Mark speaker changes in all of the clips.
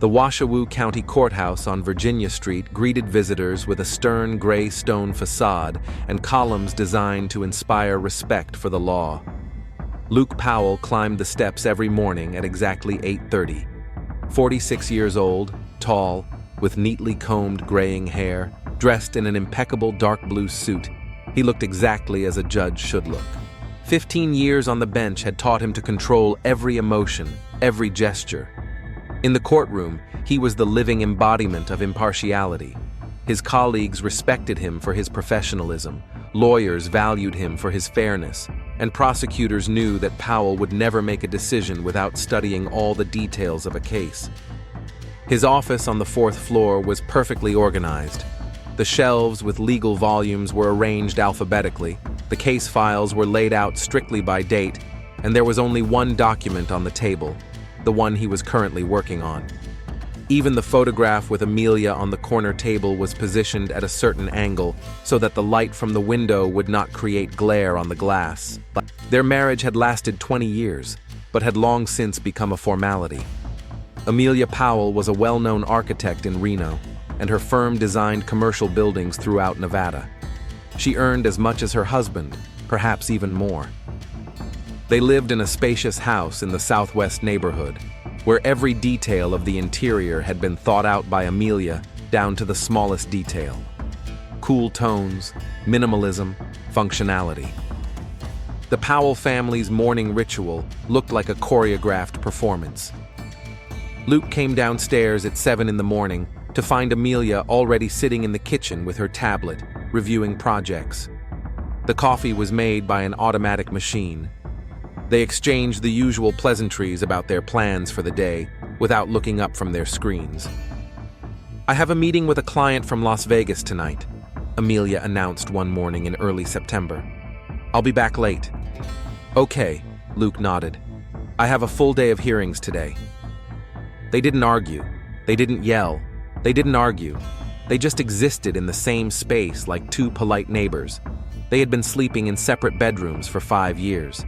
Speaker 1: The Washoe County Courthouse on Virginia Street greeted visitors with a stern gray stone facade and columns designed to inspire respect for the law. Luke Powell climbed the steps every morning at exactly 8:30. 46 years old, tall, with neatly combed graying hair, dressed in an impeccable dark blue suit, he looked exactly as a judge should look. 15 years on the bench had taught him to control every emotion, every gesture. In the courtroom, he was the living embodiment of impartiality. His colleagues respected him for his professionalism, lawyers valued him for his fairness, and prosecutors knew that Powell would never make a decision without studying all the details of a case. His office on the 4th floor was perfectly organized. The shelves with legal volumes were arranged alphabetically, the case files were laid out strictly by date, and there was only one document on the table, the one he was currently working on. Even the photograph with Amelia on the corner table was positioned at a certain angle so that the light from the window would not create glare on the glass. Their marriage had lasted 20 years, but had long since become a formality. Amelia Powell was a well-known architect in Reno, and her firm designed commercial buildings throughout Nevada. She earned as much as her husband, perhaps even more. They lived in a spacious house in the southwest neighborhood, where every detail of the interior had been thought out by Amelia down to the smallest detail. Cool tones, minimalism, functionality. The Powell family's morning ritual looked like a choreographed performance. Luke came downstairs at 7 in the morning to find Amelia already sitting in the kitchen with her tablet, reviewing projects. The coffee was made by an automatic machine. They exchanged the usual pleasantries about their plans for the day without looking up from their screens. "I have a meeting with a client from Las Vegas tonight," Amelia announced one morning in early September. "I'll be back late." "Okay," Luke nodded. "I have a full day of hearings today." They didn't argue. They didn't yell. They didn't argue. They just existed in the same space like two polite neighbors. They had been sleeping in separate bedrooms for 5 years.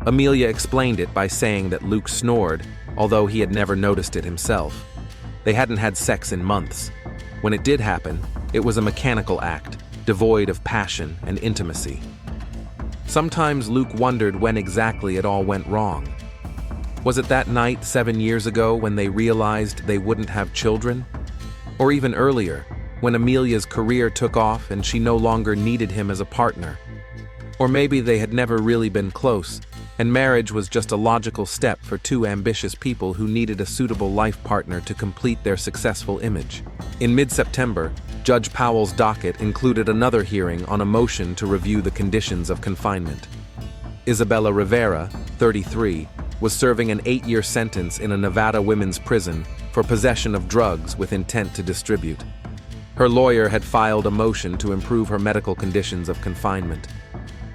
Speaker 1: Amelia explained it by saying that Luke snored, although he had never noticed it himself. They hadn't had sex in months. When it did happen, it was a mechanical act, devoid of passion and intimacy. Sometimes Luke wondered when exactly it all went wrong. Was it that night 7 years ago when they realized they wouldn't have children? Or even earlier, when Amelia's career took off and she no longer needed him as a partner? Or maybe they had never really been close, and marriage was just a logical step for two ambitious people who needed a suitable life partner to complete their successful image. In mid-September, Judge Powell's docket included another hearing on a motion to review the conditions of confinement. Isabella Rivera, 33, was serving an 8-year sentence in a Nevada women's prison for possession of drugs with intent to distribute. Her lawyer had filed a motion to improve her medical conditions of confinement.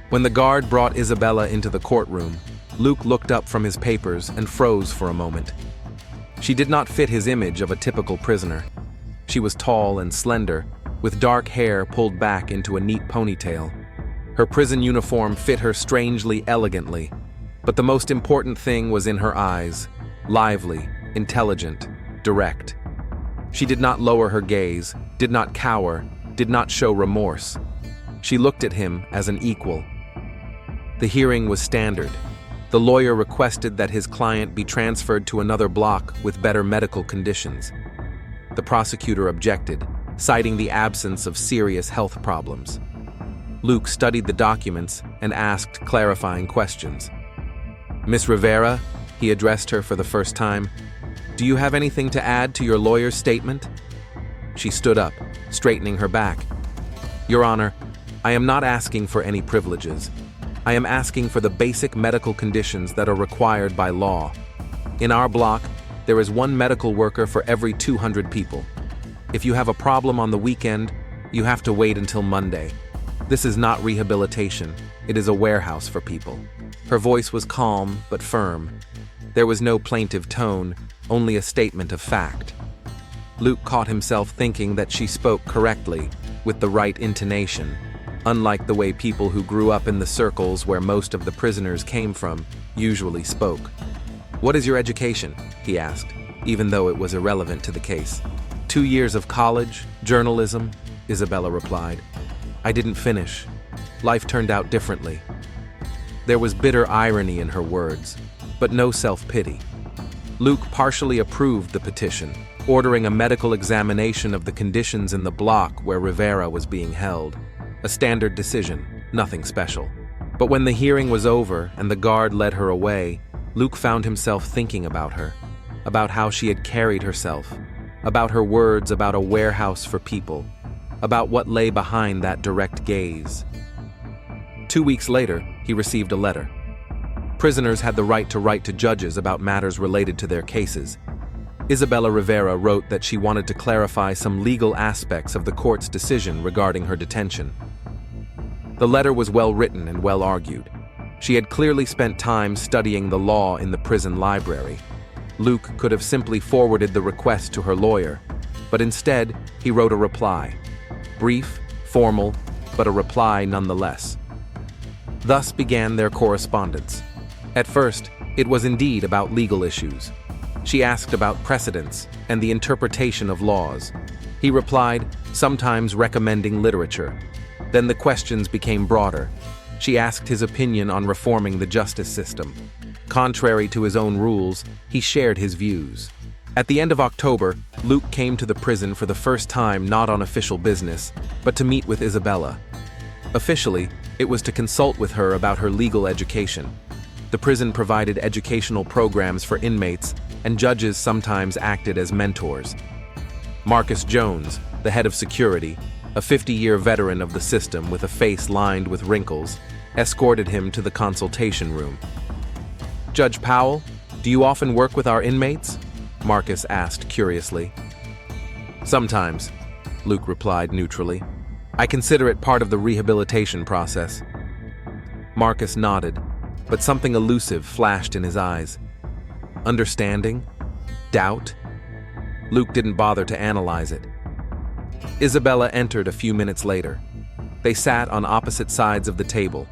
Speaker 1: When the guard brought Isabella into the courtroom, Luke looked up from his papers and froze for a moment. She did not fit his image of a typical prisoner. She was tall and slender, with dark hair pulled back into a neat ponytail. Her prison uniform fit her strangely elegantly, but the most important thing was in her eyes, lively, intelligent, direct. She did not lower her gaze, did not cower, did not show remorse. She looked at him as an equal. The hearing was standard. The lawyer requested that his client be transferred to another block with better medical conditions. The prosecutor objected, citing the absence of serious health problems. Luke studied the documents and asked clarifying questions. "Miss Rivera," he addressed her for the first time, "do you have anything to add to your lawyer's statement?" She stood up, straightening her back. "Your Honor, I am not asking for any privileges. I am asking for the basic medical conditions that are required by law. In our block, there is one medical worker for every 200 people. If you have a problem on the weekend, you have to wait until Monday. This is not rehabilitation. It is a warehouse for people." Her voice was calm but firm. There was no plaintive tone, only a statement of fact. Luke caught himself thinking that she spoke correctly, with the right intonation, unlike the way people who grew up in the circles where most of the prisoners came from usually spoke. "What is your education?" he asked. even though it was irrelevant to the case. 2 years of college, journalism, Isabella replied. I didn't finish. Life turned out differently. There was bitter irony in her words, but no self-pity. Luke partially approved the petition, ordering a medical examination of the conditions in the block where Rivera was being held. A standard decision, nothing special. But when the hearing was over and the guard led her away, Luke found himself thinking about her, about how she had carried herself, about her words about a warehouse for people, about what lay behind that direct gaze. 2 weeks later, he received a letter. Prisoners had the right to write to judges about matters related to their cases. Isabella Rivera wrote that she wanted to clarify some legal aspects of the court's decision regarding her detention. The letter was well written and well argued. She had clearly spent time studying the law in the prison library. Luke could have simply forwarded the request to her lawyer, but instead, he wrote a reply. Brief, formal, but a reply nonetheless. Thus began their correspondence. At first, it was indeed about legal issues. She asked about precedents and the interpretation of laws. He replied, sometimes recommending literature. Then the questions became broader. She asked his opinion on reforming the justice system. Contrary to his own rules, he shared his views. At the end of October, Luke came to the prison for the first time not on official business, but to meet with Isabella. Officially, it was to consult with her about her legal education. The prison provided educational programs for inmates, and judges sometimes acted as mentors. Marcus Jones, the head of security, a 50-year veteran of the system with a face lined with wrinkles, escorted him to the consultation room. Judge Powell, do you often work with our inmates? Marcus asked curiously. Sometimes, Luke replied neutrally. I consider it part of the rehabilitation process. Marcus nodded, but something elusive flashed in his eyes. Understanding? Doubt? Luke didn't bother to analyze it. Isabella entered a few minutes later. They sat on opposite sides of the table.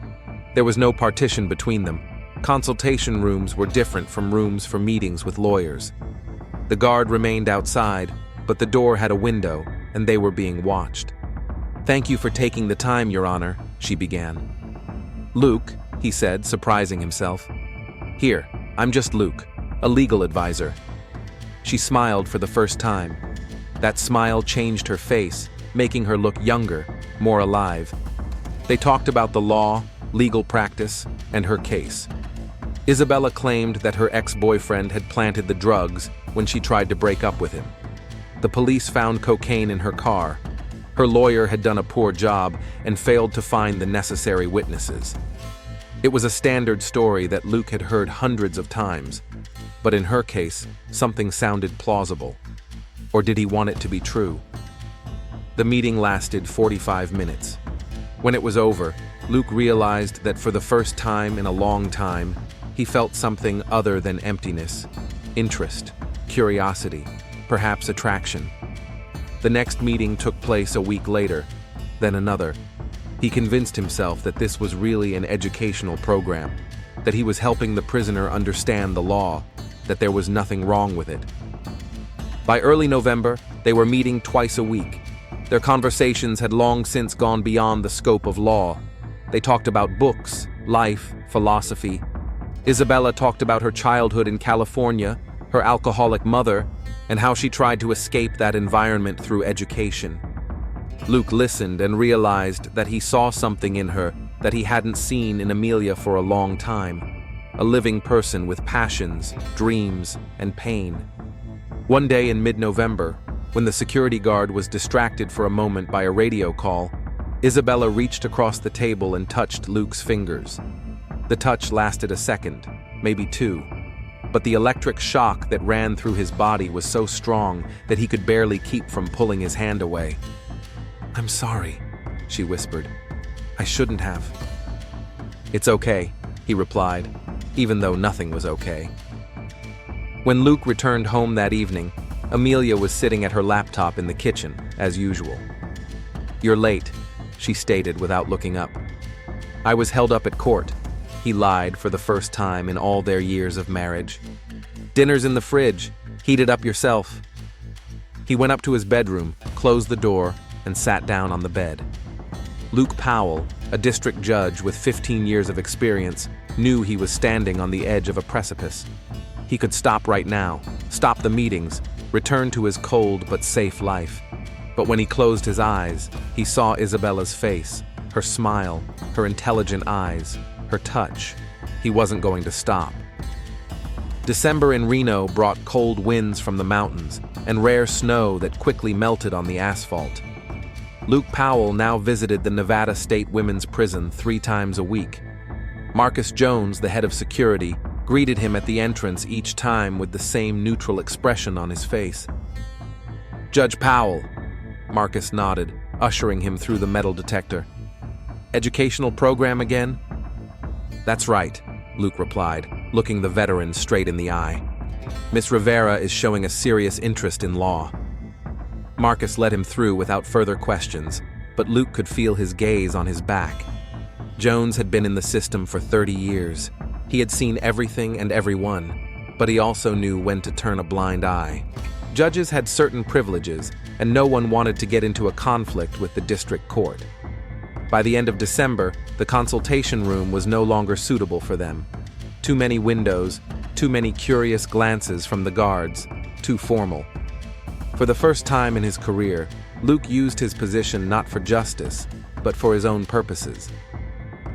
Speaker 1: There was no partition between them. Consultation rooms were different from rooms for meetings with lawyers. The guard remained outside, but the door had a window, and they were being watched. Thank you for taking the time, Your Honor, she began. Luke, he said, surprising himself. Here, I'm just Luke, a legal advisor. She smiled for the first time. That smile changed her face, making her look younger, more alive. They talked about the law, legal practice, and her case. Isabella claimed that her ex-boyfriend had planted the drugs when she tried to break up with him. The police found cocaine in her car. Her lawyer had done a poor job and failed to find the necessary witnesses. It was a standard story that Luke had heard hundreds of times, but in her case, something sounded plausible. Or did he want it to be true? The meeting lasted 45 minutes. When it was over, Luke realized that for the first time in a long time, he felt something other than emptiness, interest, curiosity, perhaps attraction. The next meeting took place a week later, then another. He convinced himself that this was really an educational program, that he was helping the prisoner understand the law, that there was nothing wrong with it. By early November, they were meeting twice a week. Their conversations had long since gone beyond the scope of law. They talked about books, life, philosophy. Isabella talked about her childhood in California, her alcoholic mother, and how she tried to escape that environment through education. Luke listened and realized that he saw something in her that he hadn't seen in Amelia for a long time. A living person with passions, dreams, and pain. One day in mid-November, when the security guard was distracted for a moment by a radio call, Isabella reached across the table and touched Luke's fingers. The touch lasted a second, maybe two, but the electric shock that ran through his body was so strong that he could barely keep from pulling his hand away. "I'm sorry," she whispered. "I shouldn't have." "It's okay," he replied, even though nothing was okay. When Luke returned home that evening, Amelia was sitting at her laptop in the kitchen, as usual. "You're late," she stated without looking up. "I was held up at court," he lied for the first time in all their years of marriage. "Dinner's in the fridge," Heat it up yourself." He went up to his bedroom, closed the door, and sat down on the bed. Luke Powell, a district judge with 15 years of experience, knew he was standing on the edge of a precipice. He could stop right now, stop the meetings, return to his cold but safe life. But when he closed his eyes, he saw Isabella's face, her smile, her intelligent eyes, her touch. He wasn't going to stop. December in Reno brought cold winds from the mountains and rare snow that quickly melted on the asphalt. Luke Powell now visited the Nevada State Women's Prison 3 times a week. Marcus Jones, the head of security, greeted him at the entrance each time with the same neutral expression on his face. "Judge Powell," Marcus nodded, ushering him through the metal detector. "Educational program again?" "That's right," Luke replied, looking the veteran straight in the eye. "Miss Rivera is showing a serious interest in law." Marcus let him through without further questions, but Luke could feel his gaze on his back. Jones had been in the system for 30 years. He had seen everything and everyone, but he also knew when to turn a blind eye. Judges had certain privileges, and no one wanted to get into a conflict with the district court. By the end of December, the consultation room was no longer suitable for them. Too many windows, too many curious glances from the guards, too formal. For the first time in his career, Luke used his position not for justice, but for his own purposes.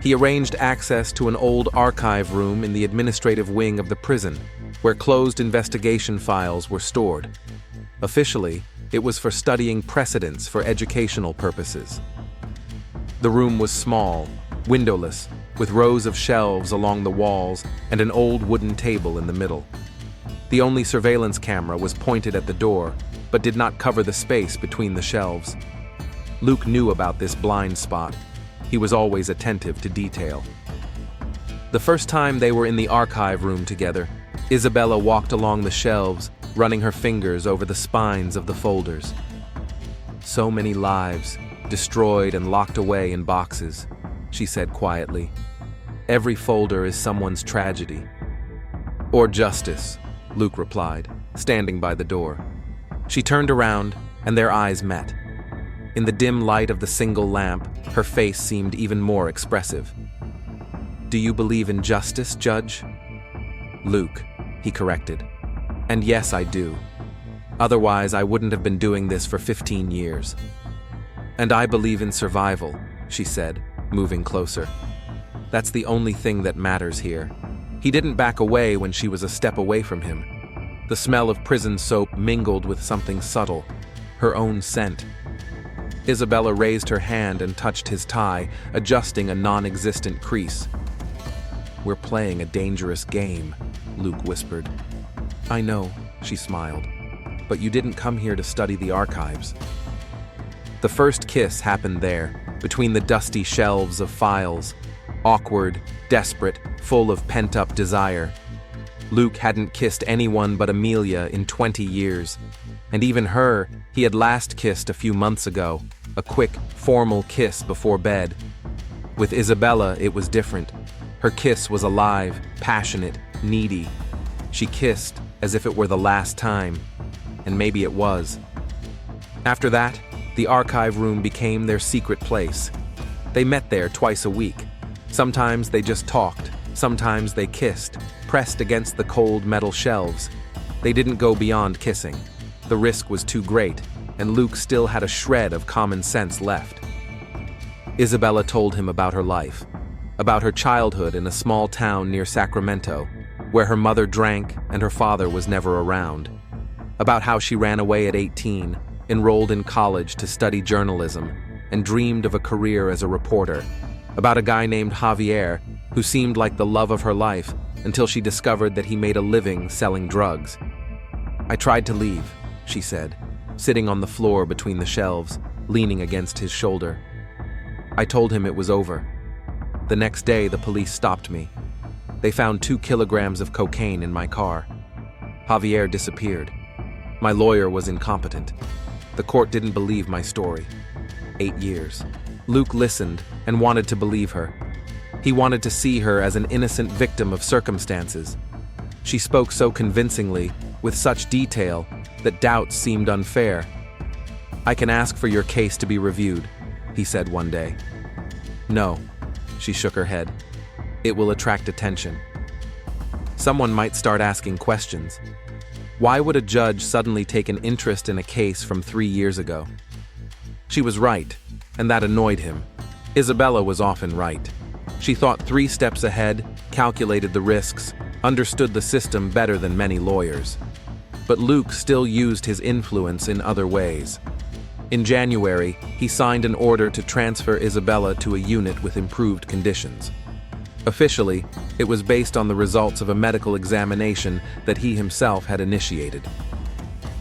Speaker 1: He arranged access to an old archive room in the administrative wing of the prison, where closed investigation files were stored. Officially, it was for studying precedents for educational purposes. The room was small, windowless, with rows of shelves along the walls and an old wooden table in the middle. The only surveillance camera was pointed at the door, but did not cover the space between the shelves. Luke knew about this blind spot. He was always attentive to detail. The first time they were in the archive room together, Isabella walked along the shelves, running her fingers over the spines of the folders. "So many lives, destroyed and locked away in boxes," she said quietly. "Every folder is someone's tragedy." "Or justice," Luke replied, standing by the door. She turned around, and their eyes met. In the dim light of the single lamp, her face seemed even more expressive. "Do you believe in justice, Judge?" "Luke," he corrected. "And yes, I do. Otherwise, I wouldn't have been doing this for 15 years. And I believe in survival," she said, moving closer. "That's the only thing that matters here." He didn't back away when she was a step away from him. The smell of prison soap mingled with something subtle, her own scent. Isabella raised her hand and touched his tie, adjusting a non-existent crease. "We're playing a dangerous game," Luke whispered. "I know," she smiled. "But you didn't come here to study the archives." The first kiss happened there, between the dusty shelves of files. Awkward, desperate, full of pent-up desire. Luke hadn't kissed anyone but Amelia in 20 years. And even her, he had last kissed a few months ago, a quick, formal kiss before bed. With Isabella, it was different. Her kiss was alive, passionate, needy. She kissed as if it were the last time, and maybe it was. After that, the archive room became their secret place. They met there twice a week. Sometimes they just talked, sometimes they kissed, pressed against the cold metal shelves. They didn't go beyond kissing. The risk was too great, and Luke still had a shred of common sense left. Isabella told him about her life, about her childhood in a small town near Sacramento, where her mother drank and her father was never around, about how she ran away at 18, enrolled in college to study journalism, and dreamed of a career as a reporter, about a guy named Javier who seemed like the love of her life until she discovered that he made a living selling drugs. "I tried to leave," she said, sitting on the floor between the shelves, leaning against his shoulder. "I told him it was over. The next day, the police stopped me. They found 2 kilograms of cocaine in my car. Javier disappeared. My lawyer was incompetent. The court didn't believe my story. 8 years. Luke listened and wanted to believe her. He wanted to see her as an innocent victim of circumstances. She spoke so convincingly, with such detail that doubts seemed unfair. "I can ask for your case to be reviewed," he said one day. "No," she shook her head. "It will attract attention. Someone might start asking questions. Why would a judge suddenly take an interest in a case from 3 years ago?" She was right, and that annoyed him. Isabella was often right. She thought 3 steps ahead, calculated the risks, understood the system better than many lawyers. But Luke still used his influence in other ways. In January, he signed an order to transfer Isabella to a unit with improved conditions. Officially, it was based on the results of a medical examination that he himself had initiated.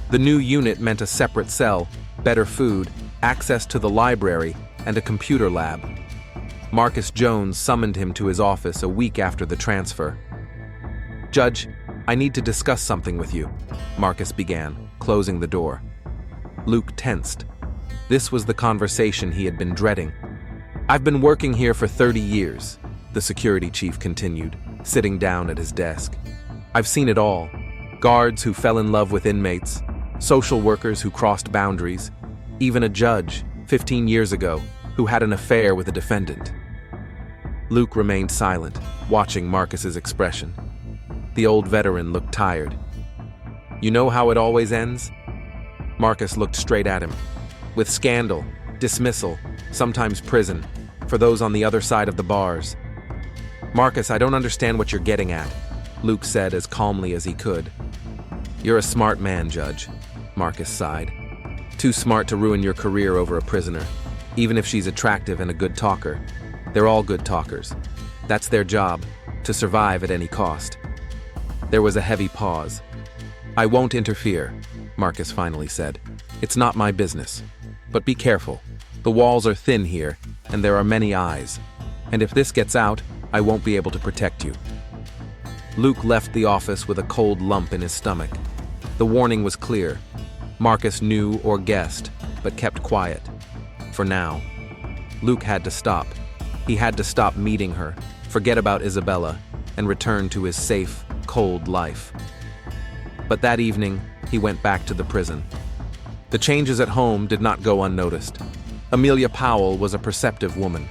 Speaker 1: The new unit meant a separate cell, better food, access to the library, and a computer lab. Marcus Jones summoned him to his office a week after the transfer. "Judge, I need to discuss something with you," Marcus began, closing the door. Luke tensed. This was the conversation he had been dreading. "I've been working here for 30 years, the security chief continued, sitting down at his desk. "I've seen it all. Guards who fell in love with inmates, social workers who crossed boundaries, even a judge, 15 years ago, who had an affair with a defendant." Luke remained silent, watching Marcus's expression. The old veteran looked tired. "You know how it always ends?" Marcus looked straight at him. "With scandal, dismissal, sometimes prison, for those on the other side of the bars." "Marcus, I don't understand what you're getting at," Luke said as calmly as he could. "You're a smart man, Judge," Marcus sighed. "Too smart to ruin your career over a prisoner, even if she's attractive and a good talker. They're all good talkers. That's their job, to survive at any cost." There was a heavy pause. "I won't interfere," Marcus finally said. "It's not my business. But be careful. The walls are thin here, and there are many eyes. And if this gets out, I won't be able to protect you." Luke left the office with a cold lump in his stomach. The warning was clear. Marcus knew or guessed, but kept quiet. For now. Luke had to stop. He had to stop meeting her, forget about Isabella, and return to his safe, cold life. But that evening, he went back to the prison. The changes at home did not go unnoticed. Amelia Powell was a perceptive woman.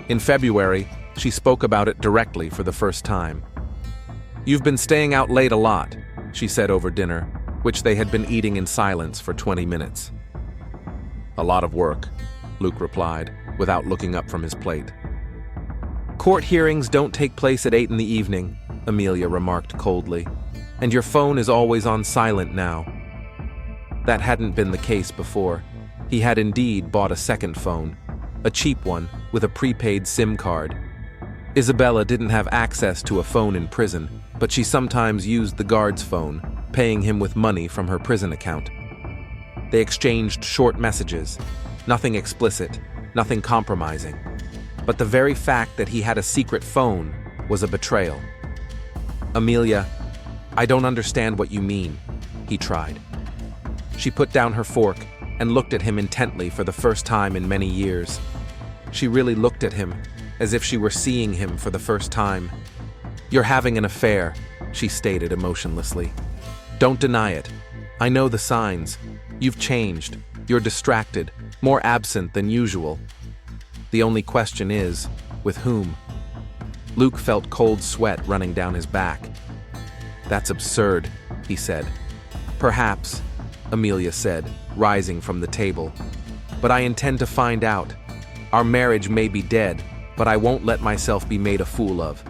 Speaker 1: In February, she spoke about it directly for the first time. "You've been staying out late a lot," she said over dinner, which they had been eating in silence for 20 minutes. "A lot of work," Luke replied, without looking up from his plate. "Court hearings don't take place at 8 in the evening," Amelia remarked coldly, "and your phone is always on silent now." That hadn't been the case before. He had indeed bought a second phone, a cheap one with a prepaid SIM card. Isabella didn't have access to a phone in prison, but she sometimes used the guard's phone, paying him with money from her prison account. They exchanged short messages, nothing explicit, nothing compromising. But the very fact that he had a secret phone was a betrayal. "Amelia, I don't understand what you mean," he tried. She put down her fork and looked at him intently for the first time in many years. She really looked at him, as if she were seeing him for the first time. "You're having an affair," she stated emotionlessly. "Don't deny it. I know the signs. You've changed. You're distracted, more absent than usual. The only question is, with whom?" Luke felt cold sweat running down his back. "That's absurd," he said. "Perhaps," Amelia said, rising from the table. "But I intend to find out. Our marriage may be dead, but I won't let myself be made a fool of.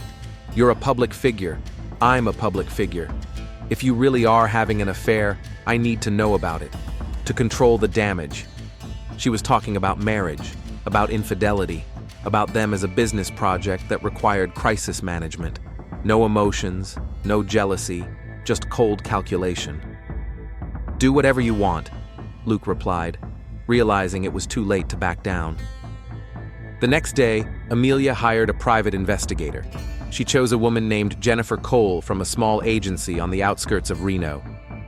Speaker 1: You're a public figure. I'm a public figure. If you really are having an affair, I need to know about it, to control the damage." She was talking about marriage, about infidelity, about them as a business project that required crisis management. No emotions, no jealousy, just cold calculation. "Do whatever you want," Luke replied, realizing it was too late to back down. The next day, Amelia hired a private investigator. She chose a woman named Jennifer Cole from a small agency on the outskirts of Reno.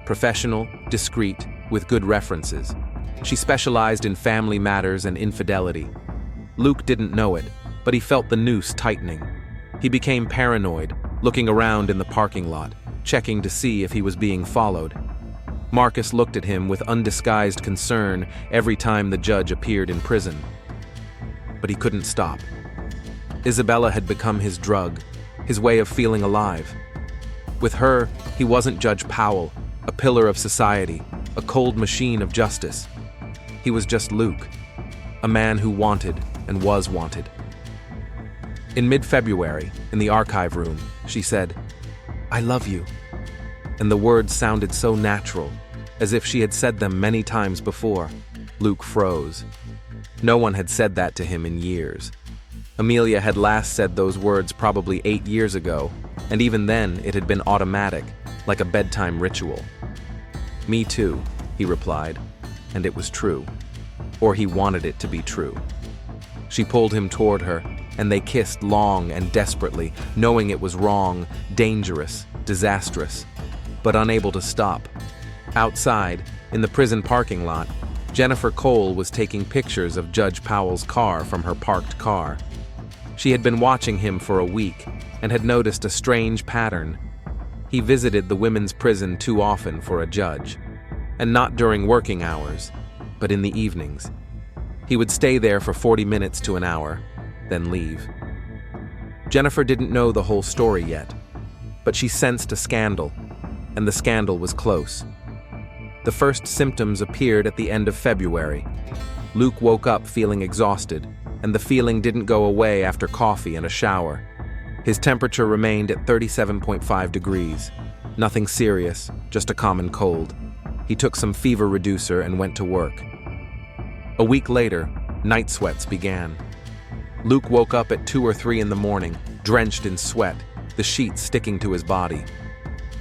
Speaker 1: Professional, discreet, with good references. She specialized in family matters and infidelity. Luke didn't know it, but he felt the noose tightening. He became paranoid, looking around in the parking lot, checking to see if he was being followed. Marcus looked at him with undisguised concern every time the judge appeared in prison. But he couldn't stop. Isabella had become his drug, his way of feeling alive. With her, he wasn't Judge Powell, a pillar of society, a cold machine of justice. He was just Luke, a man who wanted and was wanted. In mid-February, in the archive room, she said, "I love you." And the words sounded so natural, as if she had said them many times before. Luke froze. No one had said that to him in years. Amelia had last said those words probably 8 years ago, and even then it had been automatic, like a bedtime ritual. "Me too," he replied, and it was true. Or he wanted it to be true. She pulled him toward her, and they kissed long and desperately, knowing it was wrong, dangerous, disastrous, but unable to stop. Outside, in the prison parking lot, Jennifer Cole was taking pictures of Judge Powell's car from her parked car. She had been watching him for a week and had noticed a strange pattern. He visited the women's prison too often for a judge, and not during working hours, but in the evenings. He would stay there for 40 minutes to an hour, then leave. Jennifer didn't know the whole story yet, but she sensed a scandal, and the scandal was close. The first symptoms appeared at the end of February. Luke woke up feeling exhausted, and the feeling didn't go away after coffee and a shower. His temperature remained at 37.5 degrees. Nothing serious, just a common cold. He took some fever reducer and went to work. A week later, night sweats began. Luke woke up at 2 or 3 in the morning, drenched in sweat, the sheets sticking to his body.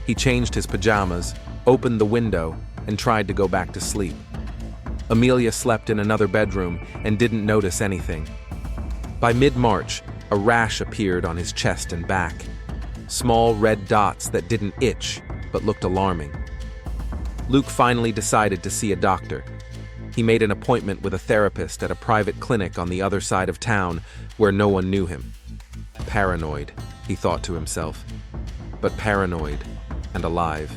Speaker 1: He changed his pajamas, opened the window, and tried to go back to sleep. Amelia slept in another bedroom and didn't notice anything. By mid-March, a rash appeared on his chest and back. Small red dots that didn't itch, but looked alarming. Luke finally decided to see a doctor. He made an appointment with a therapist at a private clinic on the other side of town where no one knew him. Paranoid, he thought to himself, but paranoid and alive.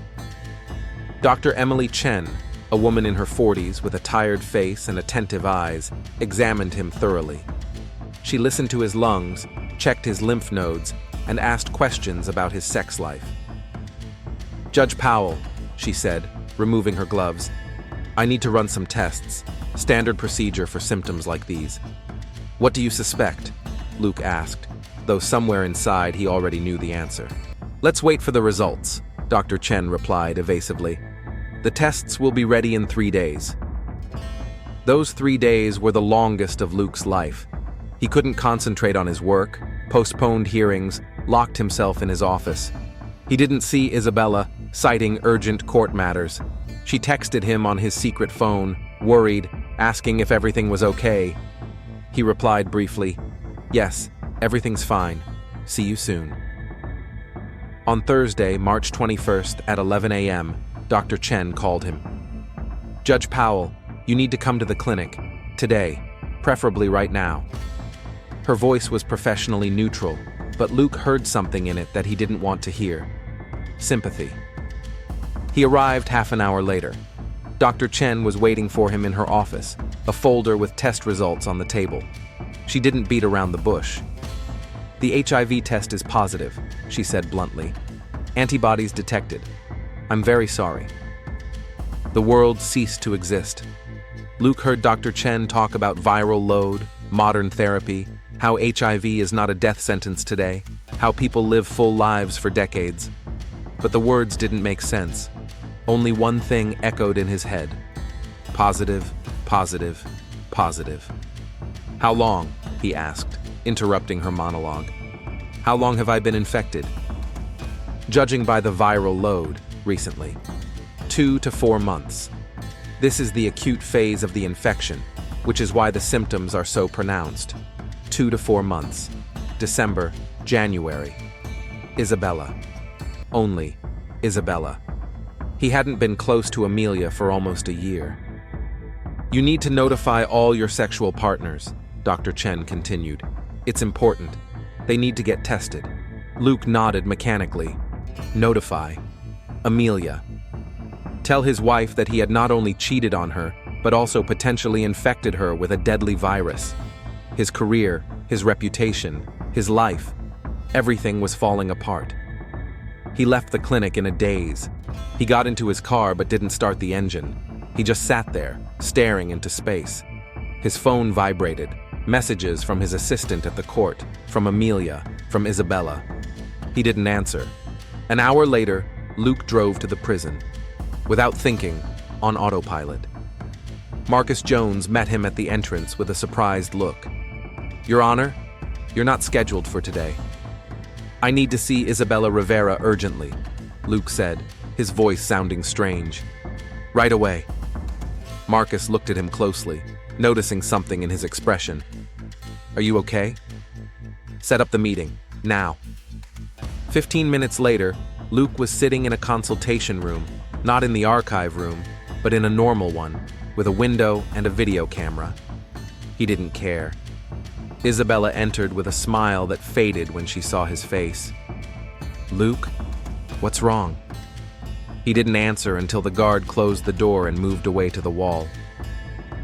Speaker 1: Dr. Emily Chen, a woman in her 40s with a tired face and attentive eyes, examined him thoroughly. She listened to his lungs, checked his lymph nodes, and asked questions about his sex life. "Judge Powell," she said, removing her gloves, "I need to run some tests, standard procedure for symptoms like these." "What do you suspect?" Luke asked, though somewhere inside he already knew the answer. "Let's wait for the results," Dr. Chen replied evasively. "The tests will be ready in 3 days." Those 3 days were the longest of Luke's life. He couldn't concentrate on his work, postponed hearings, locked himself in his office. He didn't see Isabella, citing urgent court matters. She texted him on his secret phone, worried, asking if everything was okay. He replied briefly, "Yes, everything's fine. See you soon." On Thursday, March 21st at 11 a.m., Dr. Chen called him. "Judge Powell, you need to come to the clinic. Today. Preferably right now." Her voice was professionally neutral, but Luke heard something in it that he didn't want to hear. Sympathy. He arrived half an hour later. Dr. Chen was waiting for him in her office, a folder with test results on the table. She didn't beat around the bush. "The HIV test is positive," she said bluntly. "Antibodies detected. I'm very sorry." The world ceased to exist. Luke heard Dr. Chen talk about viral load, modern therapy, how HIV is not a death sentence today, how people live full lives for decades. But the words didn't make sense. Only one thing echoed in his head. Positive, positive, positive. "How long?" he asked, interrupting her monologue. "How long have I been infected?" "Judging by the viral load, recently. 2 to 4 months. This is the acute phase of the infection, which is why the symptoms are so pronounced. 2 to 4 months. December, January. Isabella. Only Isabella." He hadn't been close to Amelia for almost a year. "You need to notify all your sexual partners," Dr. Chen continued. "It's important. They need to get tested." Luke nodded mechanically. "Notify," Amelia. Tell his wife that he had not only cheated on her, but also potentially infected her with a deadly virus. His career, his reputation, his life, everything was falling apart. He left the clinic in a daze. He got into his car but didn't start the engine. He just sat there, staring into space. His phone vibrated. Messages from his assistant at the court, from Amelia, from Isabella. He didn't answer. An hour later, Luke drove to the prison. Without thinking, on autopilot. Marcus Jones met him at the entrance with a surprised look. "Your Honor, you're not scheduled for today." "I need to see Isabella Rivera urgently," Luke said, his voice sounding strange. "Right away." Marcus looked at him closely, noticing something in his expression. "Are you okay?" "Set up the meeting, now." 15 minutes later, Luke was sitting in a consultation room, not in the archive room, but in a normal one, with a window and a video camera. He didn't care. Isabella entered with a smile that faded when she saw his face. "Luke, what's wrong?" He didn't answer until the guard closed the door and moved away to the wall.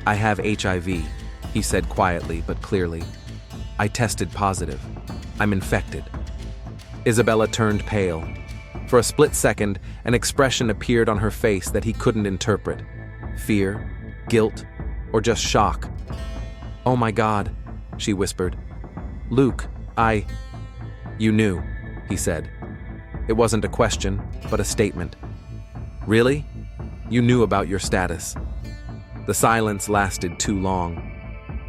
Speaker 1: "I have HIV," he said quietly but clearly. "I tested positive. I'm infected." Isabella turned pale. For a split second, an expression appeared on her face that he couldn't interpret. Fear, guilt, or just shock. "Oh my God," she whispered. "Luke, You knew," he said. It wasn't a question, but a statement. "Really? You knew about your status?" The silence lasted too long.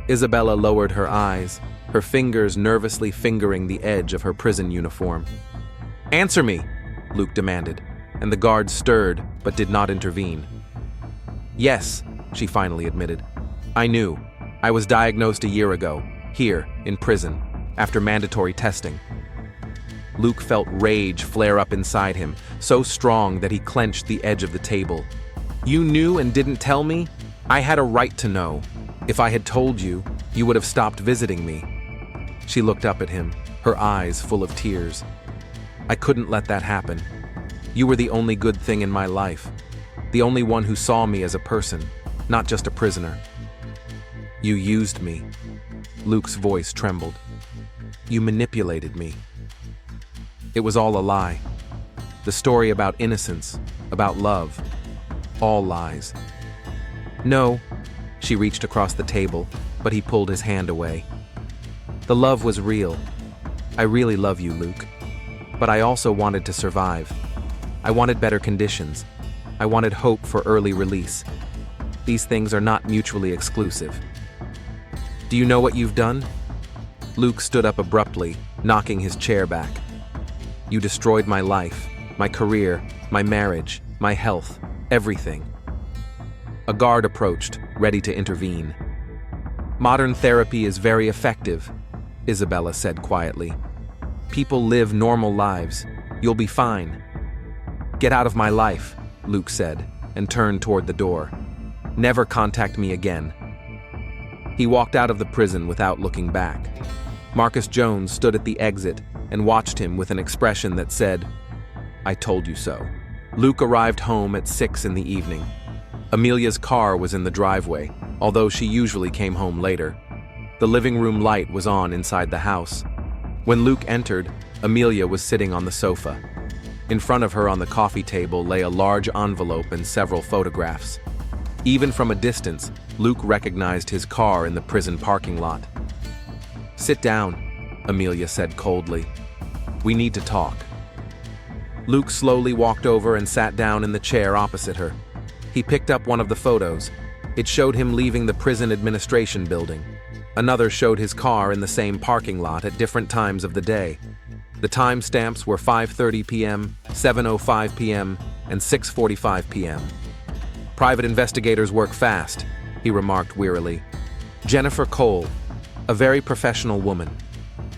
Speaker 1: Isabella lowered her eyes, her fingers nervously fingering the edge of her prison uniform. "Answer me," Luke demanded, and the guard stirred but did not intervene. "Yes," she finally admitted. "I knew. I was diagnosed a year ago, here, in prison, after mandatory testing." Luke felt rage flare up inside him, so strong that he clenched the edge of the table. "You knew and didn't tell me? I had a right to know. If I had told you, you would have stopped visiting me." She looked up at him, her eyes full of tears. "I couldn't let that happen. You were the only good thing in my life, the only one who saw me as a person, not just a prisoner." "You used me." Luke's voice trembled. "You manipulated me." It was all a lie. The story about innocence, about love, all lies. "No," she reached across the table, but he pulled his hand away. "The love was real. I really love you, Luke. But I also wanted to survive. I wanted better conditions. I wanted hope for early release. These things are not mutually exclusive." "Do you know what you've done?" Luke stood up abruptly, knocking his chair back. "You destroyed my life, my career, my marriage, my health, everything." A guard approached, ready to intervene. "Modern therapy is very effective," Isabella said quietly. "People live normal lives. You'll be fine." "Get out of my life," Luke said, and turned toward the door. "Never contact me again." He walked out of the prison without looking back. Marcus Jones stood at the exit and watched him with an expression that said, "I told you so." Luke arrived home at 6 in the evening. Amelia's car was in the driveway, although she usually came home later. The living room light was on inside the house. When Luke entered, Amelia was sitting on the sofa. In front of her on the coffee table lay a large envelope and several photographs. Even from a distance, Luke recognized his car in the prison parking lot. "Sit down," Amelia said coldly. "We need to talk." Luke slowly walked over and sat down in the chair opposite her. He picked up one of the photos. It showed him leaving the prison administration building. Another showed his car in the same parking lot at different times of the day. The timestamps were 5:30 p.m., 7:05 p.m., and 6:45 p.m. "Private investigators work fast," he remarked wearily. "Jennifer Cole, a very professional woman."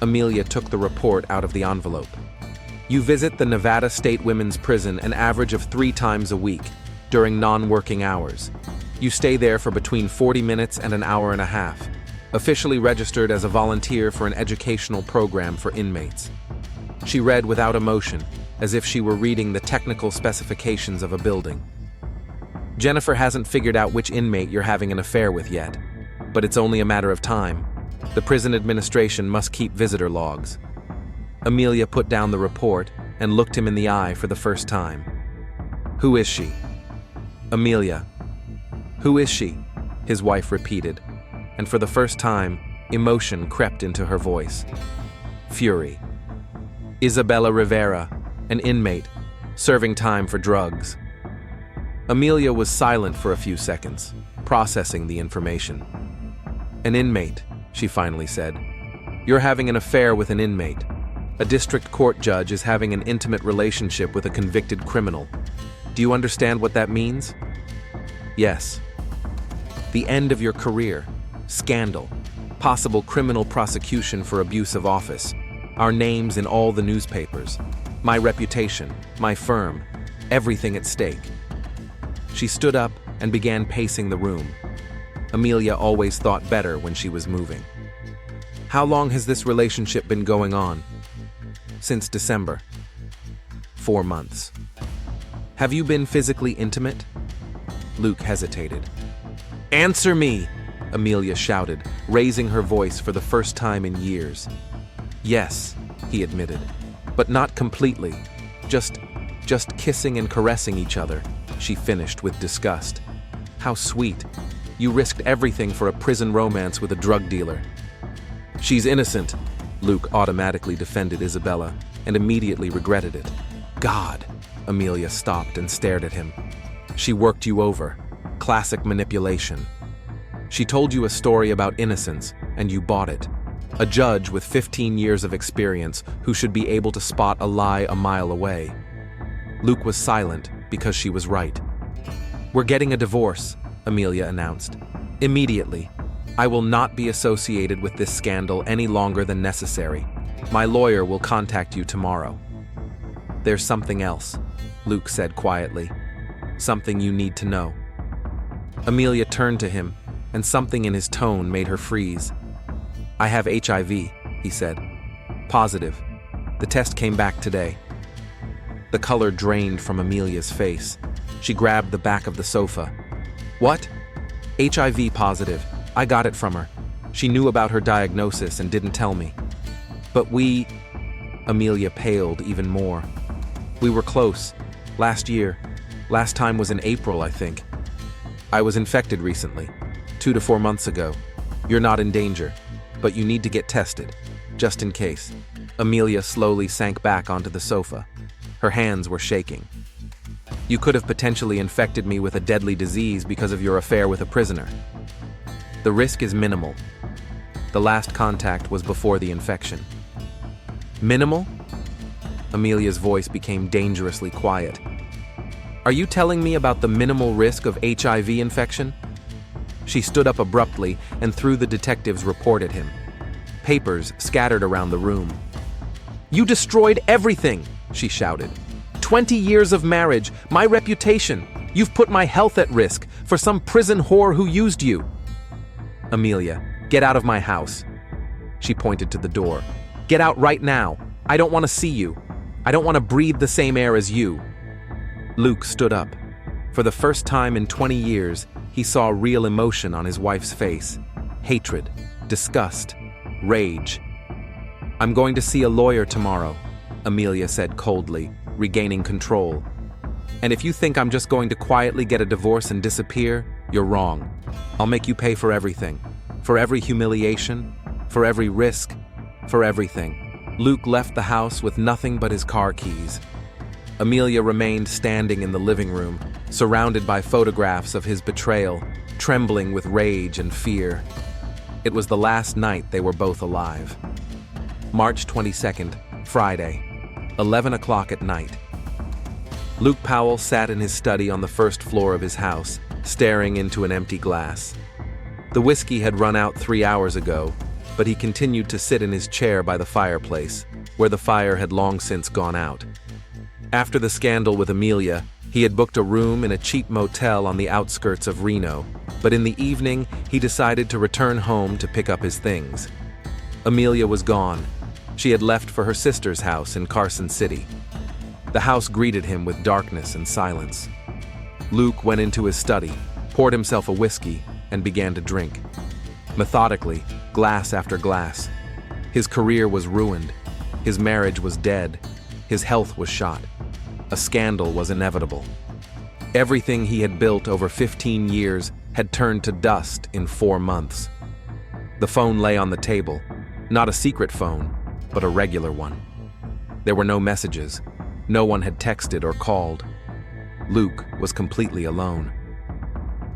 Speaker 1: Amelia took the report out of the envelope. "You visit the Nevada State Women's Prison an average of 3 times a week, during non-working hours. You stay there for between 40 minutes and an hour and a half, officially registered as a volunteer for an educational program for inmates." She read without emotion, as if she were reading the technical specifications of a building. Jennifer hasn't figured out which inmate you're having an affair with yet, but it's only a matter of time. The prison administration must keep visitor logs. Amelia put down the report and looked him in the eye for the first time. Who is she? Amelia. Who is she? His wife repeated, and for the first time, emotion crept into her voice. Fury. Isabella Rivera, an inmate, serving time for drugs. Amelia was silent for a few seconds, processing the information. An inmate, she finally said. You're having an affair with an inmate. A district court judge is having an intimate relationship with a convicted criminal. Do you understand what that means? Yes. The end of your career, scandal, possible criminal prosecution for abuse of office, our names in all the newspapers, my reputation, my firm, everything at stake. She stood up and began pacing the room. Amelia always thought better when she was moving. How long has this relationship been going on? Since December. 4 months. Have you been physically intimate? Luke hesitated. Answer me, Amelia shouted, raising her voice for the first time in years. Yes, he admitted, but not completely. Just kissing and caressing each other, she finished with disgust. How sweet. You risked everything for a prison romance with a drug dealer. She's innocent, Luke automatically defended Isabella, and immediately regretted it. God, Amelia stopped and stared at him. She worked you over. Classic manipulation. She told you a story about innocence, and you bought it. A judge with 15 years of experience who should be able to spot a lie a mile away. Luke was silent because she was right. We're getting a divorce, Amelia announced. Immediately. I will not be associated with this scandal any longer than necessary. My lawyer will contact you tomorrow. There's something else, Luke said quietly. Something you need to know. Amelia turned to him, and something in his tone made her freeze. I have HIV, he said. Positive. The test came back today. The color drained from Amelia's face. She grabbed the back of the sofa. What? HIV positive. I got it from her. She knew about her diagnosis and didn't tell me. But we... Amelia paled even more. We were close. Last year. Last time was in April, I think. I was infected recently. 2 to 4 months ago. You're not in danger, but you need to get tested, just in case. Amelia slowly sank back onto the sofa. Her hands were shaking. You could have potentially infected me with a deadly disease because of your affair with a prisoner. The risk is minimal. The last contact was before the infection. Minimal? Amelia's voice became dangerously quiet. Are you telling me about the minimal risk of HIV infection? She stood up abruptly and threw the detective's report at him. Papers scattered around the room. You destroyed everything, she shouted. 20 years of marriage, my reputation. You've put my health at risk for some prison whore who used you. Amelia, get out of my house. She pointed to the door. Get out right now. I don't want to see you. I don't want to breathe the same air as you. Luke stood up. For the first time in 20 years, he saw real emotion on his wife's face. Hatred, disgust, rage. I'm going to see a lawyer tomorrow, Amelia said coldly, regaining control. And if you think I'm just going to quietly get a divorce and disappear, you're wrong. I'll make you pay for everything. For every humiliation, for every risk, for everything. Luke left the house with nothing but his car keys. Amelia remained standing in the living room, surrounded by photographs of his betrayal, trembling with rage and fear. It was the last night they were both alive. March 22nd, Friday, 11 o'clock at night. Luke Powell sat in his study on the first floor of his house, staring into an empty glass. The whiskey had run out 3 hours ago, but he continued to sit in his chair by the fireplace, where the fire had long since gone out. After the scandal with Amelia, he had booked a room in a cheap motel on the outskirts of Reno, but in the evening, he decided to return home to pick up his things. Amelia was gone. She had left for her sister's house in Carson City. The house greeted him with darkness and silence. Luke went into his study, poured himself a whiskey, and began to drink. Methodically, glass after glass. His career was ruined. His marriage was dead. His health was shot. A scandal was inevitable. Everything he had built over 15 years had turned to dust in 4 months. The phone lay on the table, not a secret phone, but a regular one. There were no messages. No one had texted or called. Luke was completely alone.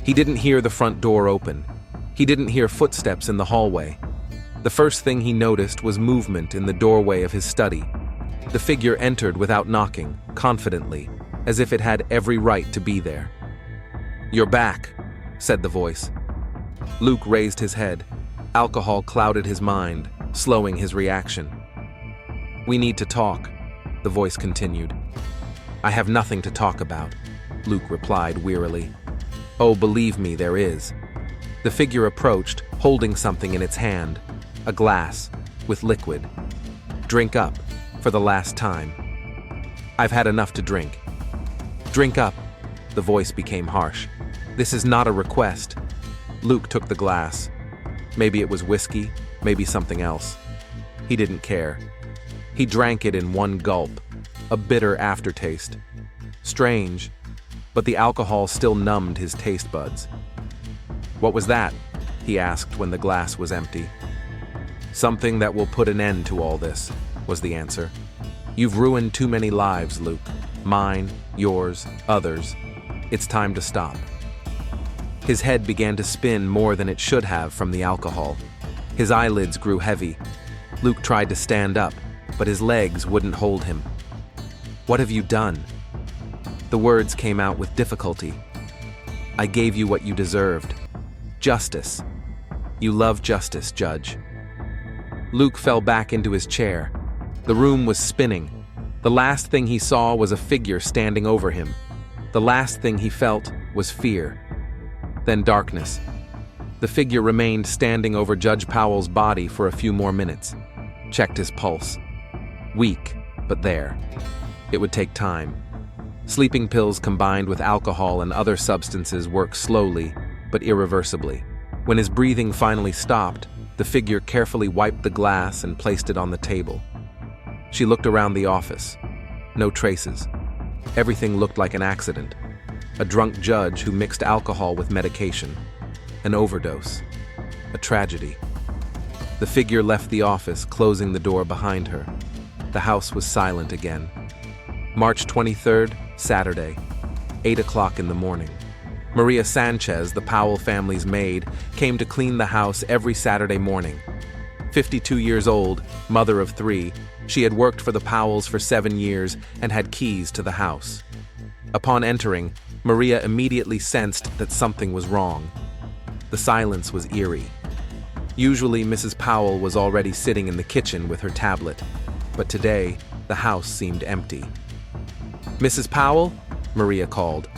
Speaker 1: He didn't hear the front door open. He didn't hear footsteps in the hallway. The first thing he noticed was movement in the doorway of his study. The figure entered without knocking, confidently, as if it had every right to be there. "You're back," said the voice. Luke raised his head. Alcohol clouded his mind, slowing his reaction. "We need to talk," the voice continued. "I have nothing to talk about," Luke replied wearily. "Oh, believe me, there is." The figure approached, holding something in its hand, a glass with liquid. "Drink up, for the last time." "I've had enough to drink." "Drink up," the voice became harsh. "This is not a request." Luke took the glass. Maybe it was whiskey, maybe something else. He didn't care. He drank it in one gulp, a bitter aftertaste. Strange, but the alcohol still numbed his taste buds. "What was that?" he asked when the glass was empty. "Something that will put an end to all this," was the answer. "You've ruined too many lives, Luke. Mine, yours, others. It's time to stop." His head began to spin more than it should have from the alcohol. His eyelids grew heavy. Luke tried to stand up, but his legs wouldn't hold him. "What have you done?" The words came out with difficulty. "I gave you what you deserved. Justice. You love justice, Judge." Luke fell back into his chair. The room was spinning. The last thing he saw was a figure standing over him. The last thing he felt was fear. Then darkness. The figure remained standing over Judge Powell's body for a few more minutes. Checked his pulse. Weak, but there. It would take time. Sleeping pills combined with alcohol and other substances work slowly, but irreversibly. When his breathing finally stopped, the figure carefully wiped the glass and placed it on the table. She looked around the office. No traces. Everything looked like an accident. A drunk judge who mixed alcohol with medication. An overdose. A tragedy. The figure left the office, closing the door behind her. The house was silent again. March 23rd, Saturday, 8 o'clock in the morning. Maria Sanchez, the Powell family's maid, came to clean the house every Saturday morning. 52 years old, mother of 3, she had worked for the Powells for 7 years and had keys to the house. Upon entering, Maria immediately sensed that something was wrong. The silence was eerie. Usually, Mrs. Powell was already sitting in the kitchen with her tablet, but today, the house seemed empty. "Mrs. Powell?" Maria called.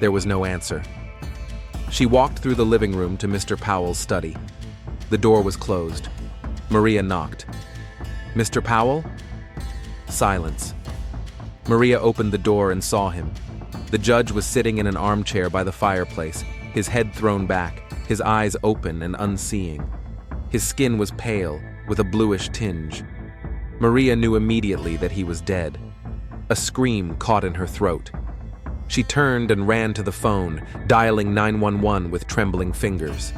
Speaker 1: There was no answer. She walked through the living room to Mr. Powell's study. The door was closed. Maria knocked. "Mr. Powell?" Silence. Maria opened the door and saw him. The judge was sitting in an armchair by the fireplace, his head thrown back, his eyes open and unseeing. His skin was pale, with a bluish tinge. Maria knew immediately that he was dead. A scream caught in her throat. She turned and ran to the phone, dialing 911 with trembling fingers.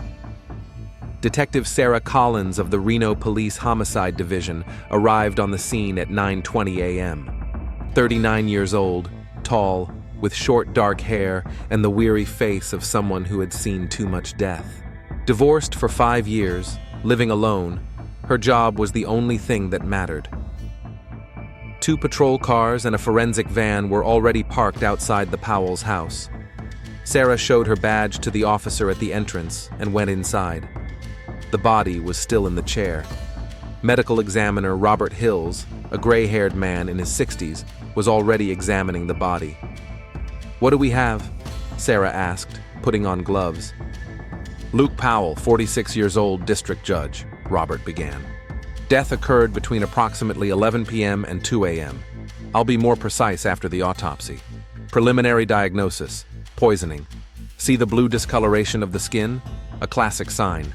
Speaker 1: Detective Sarah Collins of the Reno Police Homicide Division arrived on the scene at 9:20 a.m. 39 years old, tall, with short dark hair and the weary face of someone who had seen too much death. Divorced for 5 years, living alone, her job was the only thing that mattered. 2 patrol cars and a forensic van were already parked outside the Powell's house. Sarah showed her badge to the officer at the entrance and went inside. The body was still in the chair. Medical examiner Robert Hills, a gray-haired man in his 60s, was already examining the body. "What do we have?" Sarah asked, putting on gloves. "Luke Powell, 46 years old, district judge," Robert began. "Death occurred between approximately 11 p.m. and 2 a.m. I'll be more precise after the autopsy. Preliminary diagnosis: poisoning. See the blue discoloration of the skin? A classic sign.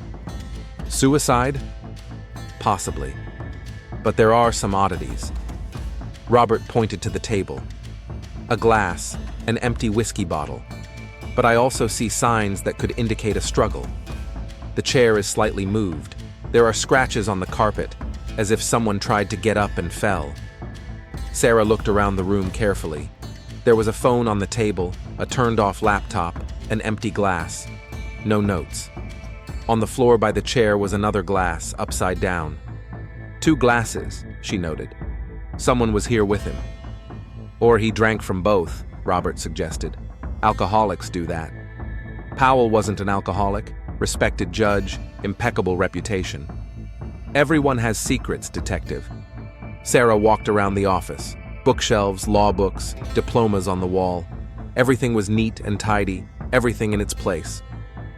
Speaker 1: Suicide? Possibly. But there are some oddities. Robert pointed to the table. A glass, an empty whiskey bottle. But I also see signs that could indicate a struggle. The chair is slightly moved. There are scratches on the carpet, as if someone tried to get up and fell. Sarah looked around the room carefully. There was a phone on the table, a turned-off laptop, an empty glass. No notes. On the floor by the chair was another glass, upside down. 2 glasses, she noted. Someone was here with him. Or he drank from both, Robert suggested. Alcoholics do that. Powell wasn't an alcoholic, respected judge, impeccable reputation. Everyone has secrets, detective. Sarah walked around the office. Bookshelves, law books, diplomas on the wall. Everything was neat and tidy, everything in its place.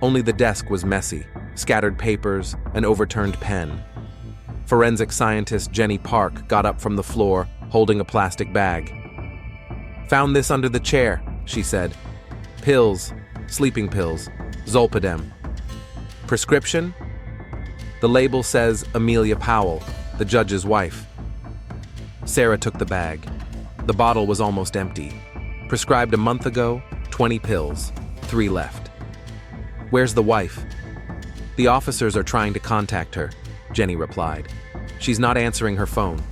Speaker 1: Only the desk was messy, scattered papers, an overturned pen. Forensic scientist Jenny Park got up from the floor, holding a plastic bag. "Found this under the chair," she said. "Pills, sleeping pills, Zolpidem. Prescription?" The label says Amelia Powell, the judge's wife. Sarah took the bag. The bottle was almost empty. Prescribed a month ago, 20 pills, 3 left. "Where's the wife?" "The officers are trying to contact her," Jenny replied. "She's not answering her phone."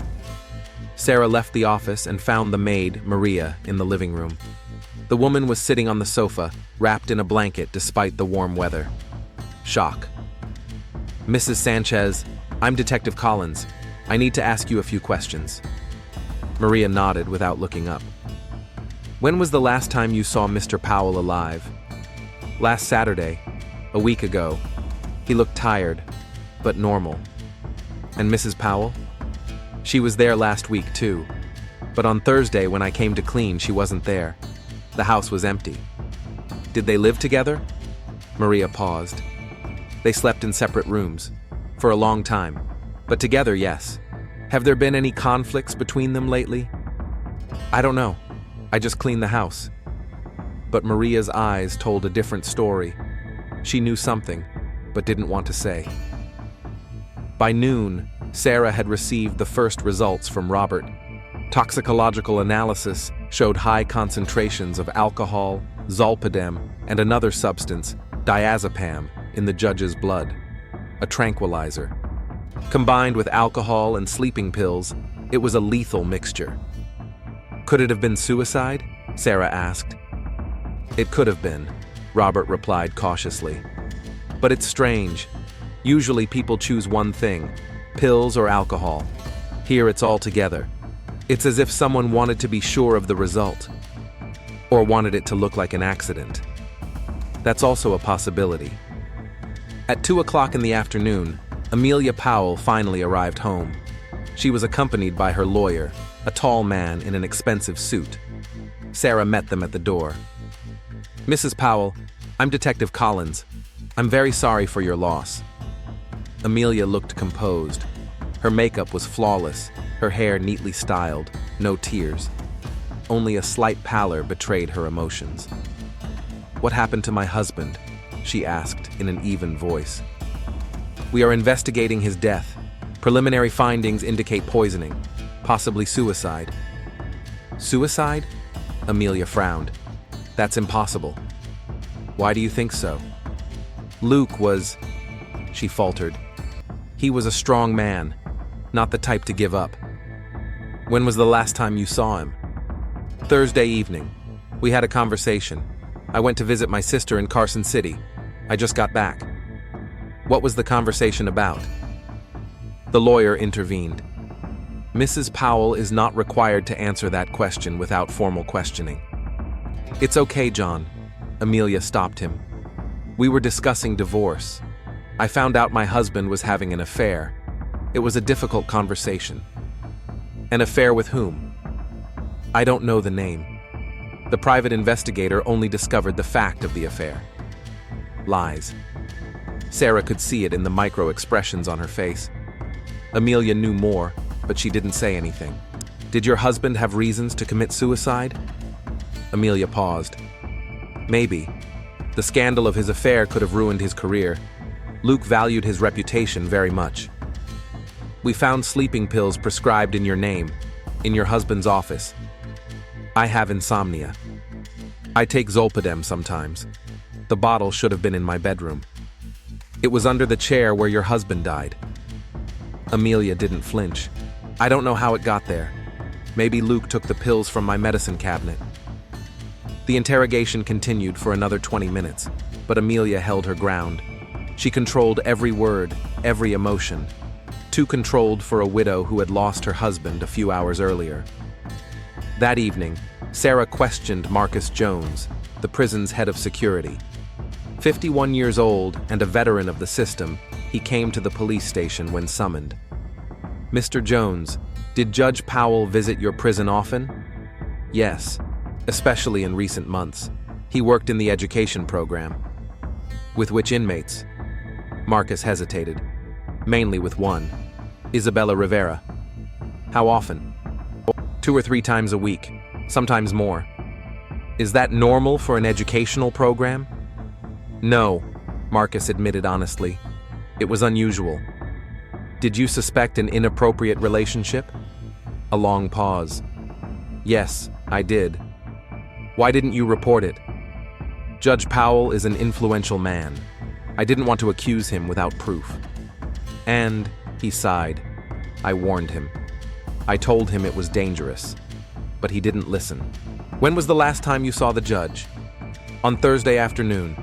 Speaker 1: Sarah left the office and found the maid, Maria, in the living room. The woman was sitting on the sofa, wrapped in a blanket despite the warm weather. Shock. "Mrs. Sanchez, I'm Detective Collins. I need to ask you a few questions." Maria nodded without looking up. "When was the last time you saw Mr. Powell alive?" "Last Saturday, a week ago. He looked tired, but normal." "And Mrs. Powell?" "She was there last week too. But on Thursday when I came to clean, she wasn't there. The house was empty." "Did they live together?" Maria paused. "They slept in separate rooms. For a long time. But together, yes. Have there been any conflicts between them lately?" "I don't know. I just cleaned the house." But Maria's eyes told a different story. She knew something, but didn't want to say. By noon, Sarah had received the first results from Robert. Toxicological analysis showed high concentrations of alcohol, Zolpidem, and another substance, diazepam, in the judge's blood. A tranquilizer. Combined with alcohol and sleeping pills, it was a lethal mixture. "Could it have been suicide?" Sarah asked. "It could have been," Robert replied cautiously. "But it's strange. Usually people choose one thing, pills or alcohol. Here it's all together. It's as if someone wanted to be sure of the result, or wanted it to look like an accident. That's also a possibility." At 2 o'clock in the afternoon, Amelia Powell finally arrived home. She was accompanied by her lawyer, a tall man in an expensive suit. Sarah met them at the door. "Mrs. Powell, I'm Detective Collins. I'm very sorry for your loss." Amelia looked composed. Her makeup was flawless, her hair neatly styled, no tears. Only a slight pallor betrayed her emotions. "What happened to my husband?" she asked in an even voice. "We are investigating his death. Preliminary findings indicate poisoning, possibly suicide." "Suicide?" Amelia frowned. "That's impossible." "Why do you think so?" "Luke was..." she faltered. "He was a strong man, not the type to give up." "When was the last time you saw him?" "Thursday evening. We had a conversation. I went to visit my sister in Carson City. I just got back." "What was the conversation about?" The lawyer intervened. "Mrs. Powell is not required to answer that question without formal questioning." "It's okay, John." Amelia stopped him. "We were discussing divorce. I found out my husband was having an affair. It was a difficult conversation." "An affair with whom?" "I don't know the name. The private investigator only discovered the fact of the affair." Lies. Sarah could see it in the micro expressions on her face. Amelia knew more, but she didn't say anything. Did your husband have reasons to commit suicide? Amelia paused. Maybe. The scandal of his affair could have ruined his career. Luke valued his reputation very much. We found sleeping pills prescribed in your name, in your husband's office. I have insomnia. I take Zolpidem sometimes. The bottle should have been in my bedroom. It was under the chair where your husband died. Amelia didn't flinch. I don't know how it got there. Maybe Luke took the pills from my medicine cabinet. The interrogation continued for another 20 minutes, but Amelia held her ground. She controlled every word, every emotion. Too controlled for a widow who had lost her husband a few hours earlier. That evening, Sarah questioned Marcus Jones, the prison's head of security. 51 years old and a veteran of the system, he came to the police station when summoned. Mr. Jones, did Judge Powell visit your prison often? Yes, especially in recent months. He worked in the education program. With which inmates? Marcus hesitated. Mainly with one, Isabella Rivera. How often? 2 or 3 times a week, sometimes more. Is that normal for an educational program? No, Marcus admitted honestly. It was unusual. Did you suspect an inappropriate relationship? A long pause. Yes, I did. Why didn't you report it? Judge Powell is an influential man. I didn't want to accuse him without proof. And, he sighed, I warned him. I told him it was dangerous. But he didn't listen. When was the last time you saw the judge? On Thursday afternoon.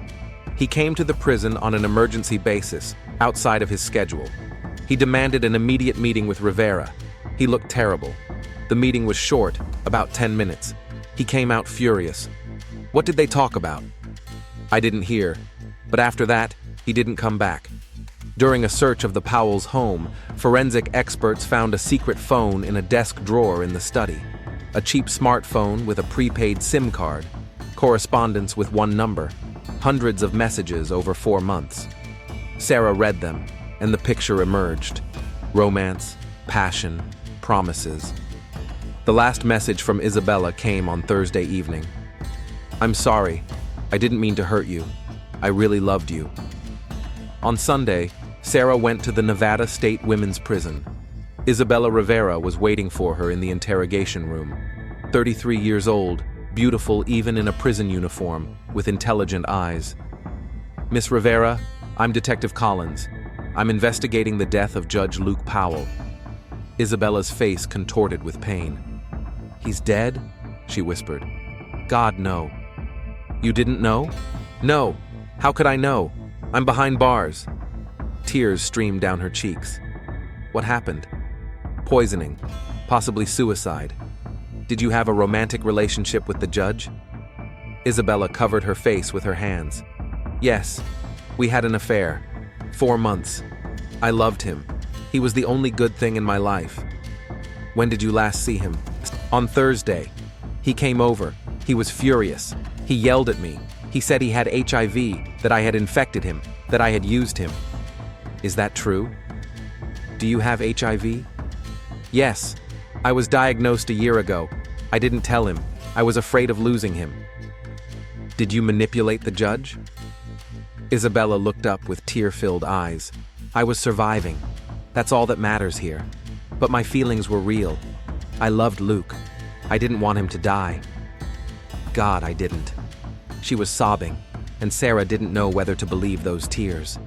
Speaker 1: He came to the prison on an emergency basis, outside of his schedule. He demanded an immediate meeting with Rivera. He looked terrible. The meeting was short, about 10 minutes. He came out furious. What did they talk about? I didn't hear, but after that, he didn't come back. During a search of the Powells' home, forensic experts found a secret phone in a desk drawer in the study. A cheap smartphone with a prepaid SIM card, correspondence with one number, hundreds of messages over 4 months. Sarah read them, and the picture emerged. Romance, passion, promises. The last message from Isabella came on Thursday evening. I'm sorry. I didn't mean to hurt you. I really loved you. On Sunday, Sarah went to the Nevada State Women's Prison. Isabella Rivera was waiting for her in the interrogation room. 33 years old, beautiful even in a prison uniform, with intelligent eyes. Miss Rivera, I'm Detective Collins. I'm investigating the death of Judge Luke Powell. Isabella's face contorted with pain. He's dead? She whispered. God, no. You didn't know? No. How could I know? I'm behind bars. Tears streamed down her cheeks. What happened? Poisoning. Possibly suicide. Did you have a romantic relationship with the judge? Isabella covered her face with her hands. Yes. We had an affair. 4 months. I loved him. He was the only good thing in my life. When did you last see him? On Thursday. He came over. He was furious. He yelled at me. He said he had HIV, that I had infected him, that I had used him. Is that true? Do you have HIV? Yes. I was diagnosed a year ago. I didn't tell him. I was afraid of losing him. Did you manipulate the judge? Isabella looked up with tear-filled eyes. I was surviving. That's all that matters here. But my feelings were real. I loved Luke. I didn't want him to die. God, I didn't. She was sobbing, and Sarah didn't know whether to believe those tears.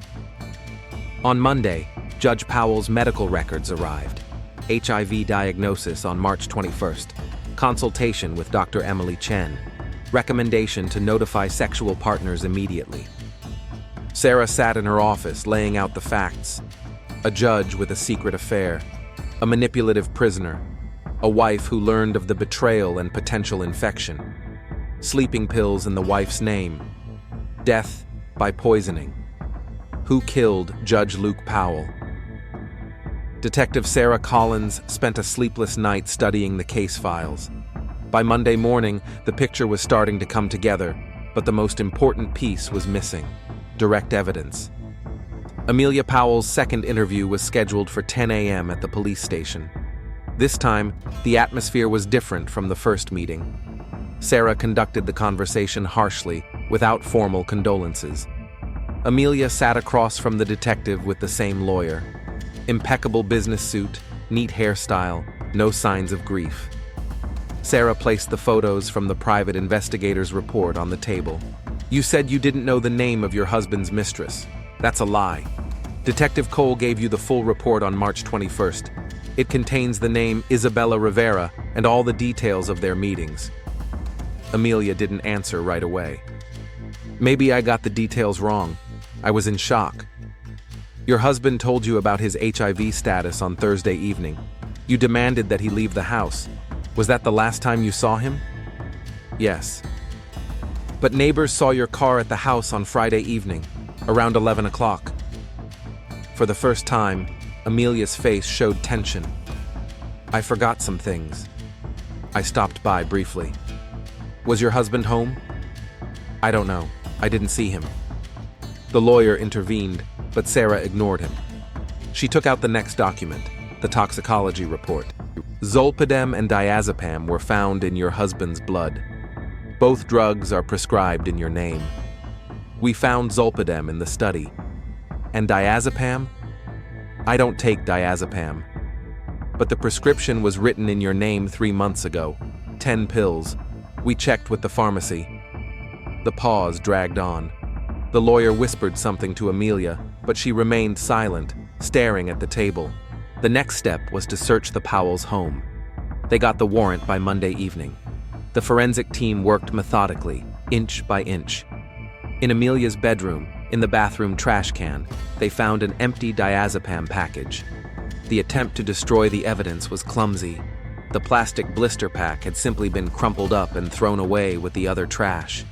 Speaker 1: On Monday, Judge Powell's medical records arrived. HIV diagnosis on March 21st. Consultation with Dr. Emily Chen. Recommendation to notify sexual partners immediately. Sarah sat in her office laying out the facts. A judge with a secret affair. A manipulative prisoner. A wife who learned of the betrayal and potential infection. Sleeping pills in the wife's name. Death by poisoning. Who killed Judge Luke Powell? Detective Sarah Collins spent a sleepless night studying the case files. By Monday morning, the picture was starting to come together, but the most important piece was missing: direct evidence. Amelia Powell's second interview was scheduled for 10 a.m. at the police station. This time, the atmosphere was different from the first meeting. Sarah conducted the conversation harshly, without formal condolences. Amelia sat across from the detective with the same lawyer. Impeccable business suit, neat hairstyle, no signs of grief. Sarah placed the photos from the private investigator's report on the table. You said you didn't know the name of your husband's mistress. That's a lie. Detective Cole gave you the full report on March 21st. It contains the name Isabella Rivera and all the details of their meetings. Amelia didn't answer right away. Maybe I got the details wrong. I was in shock. Your husband told you about his HIV status on Thursday evening. You demanded that he leave the house. Was that the last time you saw him? Yes. But neighbors saw your car at the house on Friday evening, around 11 o'clock. For the first time, Amelia's face showed tension. I forgot some things. I stopped by briefly. Was your husband home? I don't know. I didn't see him. The lawyer intervened, but Sarah ignored him. She took out the next document, the toxicology report. Zolpidem and diazepam were found in your husband's blood. Both drugs are prescribed in your name. We found zolpidem in the study. And diazepam? I don't take diazepam. But the prescription was written in your name 3 months ago. 10 pills. We checked with the pharmacy. The pause dragged on. The lawyer whispered something to Amelia, but she remained silent, staring at the table. The next step was to search the Powells' home. They got the warrant by Monday evening. The forensic team worked methodically, inch by inch. In Amelia's bedroom, in the bathroom trash can, they found an empty diazepam package. The attempt to destroy the evidence was clumsy. The plastic blister pack had simply been crumpled up and thrown away with the other trash.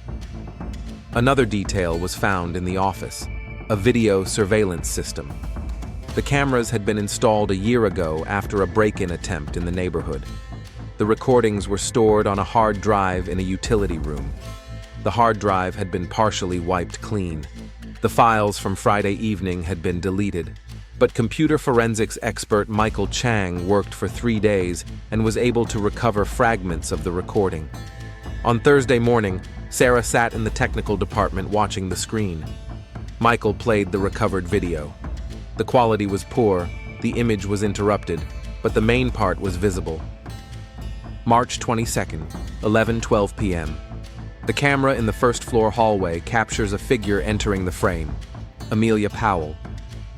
Speaker 1: Another detail was found in the office, a video surveillance system. The cameras had been installed a year ago after a break-in attempt in the neighborhood. The recordings were stored on a hard drive in a utility room. The hard drive had been partially wiped clean. The files from Friday evening had been deleted, but computer forensics expert Michael Chang worked for 3 days and was able to recover fragments of the recording. On Thursday morning, Sarah sat in the technical department watching the screen. Michael played the recovered video. The quality was poor, the image was interrupted, but the main part was visible. March 22nd, 11:12 p.m. The camera in the first-floor hallway captures a figure entering the frame, Amelia Powell.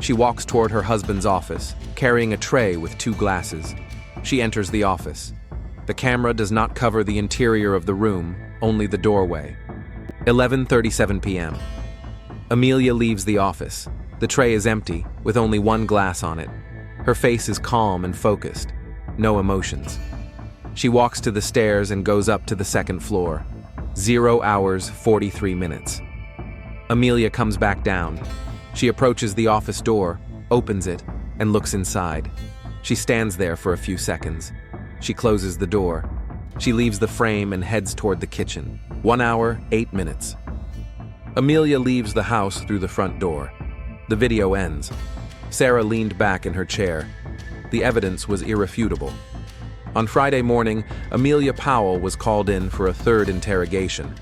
Speaker 1: She walks toward her husband's office, carrying a tray with 2 glasses. She enters the office. The camera does not cover the interior of the room, only the doorway. 11:37 p.m. Amelia leaves the office. The tray is empty, with only 1 glass on it. Her face is calm and focused. No emotions. She walks to the stairs and goes up to the 2nd floor. 0 hours, 43 minutes. Amelia comes back down. She approaches the office door, opens it, and looks inside. She stands there for a few seconds. She closes the door. She leaves the frame and heads toward the kitchen. 1 hour, 8 minutes. Amelia leaves the house through the front door. The video ends. Sarah leaned back in her chair. The evidence was irrefutable. On Friday morning, Amelia Powell was called in for a 3rd interrogation.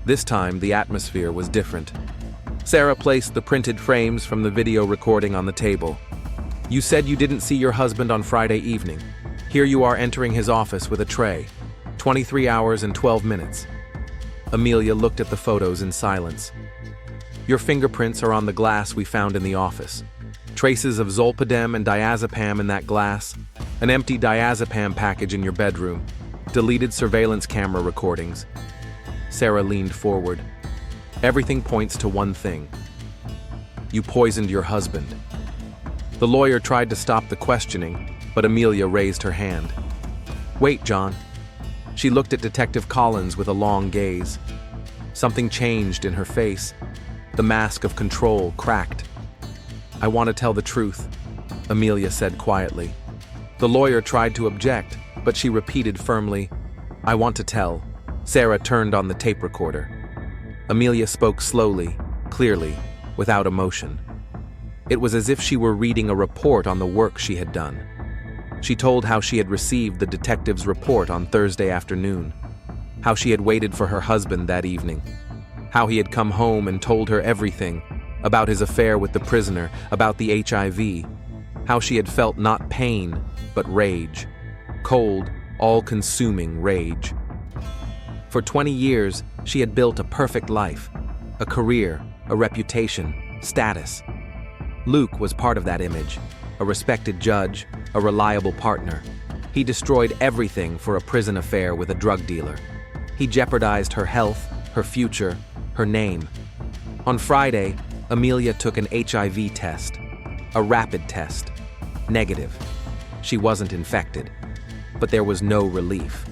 Speaker 1: This time, the atmosphere was different. Sarah placed the printed frames from the video recording on the table. You said you didn't see your husband on Friday evening. Here you are entering his office with a tray. 23 hours and 12 minutes. Amelia looked at the photos in silence. Your fingerprints are on the glass we found in the office. Traces of zolpidem and diazepam in that glass. An empty diazepam package in your bedroom. Deleted surveillance camera recordings. Sarah leaned forward. Everything points to one thing. You poisoned your husband. The lawyer tried to stop the questioning, but Amelia raised her hand. Wait, John. She looked at Detective Collins with a long gaze. Something changed in her face. The mask of control cracked. I want to tell the truth, Amelia said quietly. The lawyer tried to object, but she repeated firmly, I want to tell. Sarah turned on the tape recorder. Amelia spoke slowly, clearly, without emotion. It was as if she were reading a report on the work she had done. She told how she had received the detective's report on Thursday afternoon, how she had waited for her husband that evening, how he had come home and told her everything about his affair with the prisoner, about the HIV, how she had felt not pain, but rage, cold, all-consuming rage. For 20 years, she had built a perfect life, a career, a reputation, status. Luke was part of that image, a respected judge, a reliable partner. He destroyed everything for a prison affair with a drug dealer. He jeopardized her health, her future, her name. On Friday, Amelia took an HIV test, a rapid test. Negative. She wasn't infected. But there was no relief,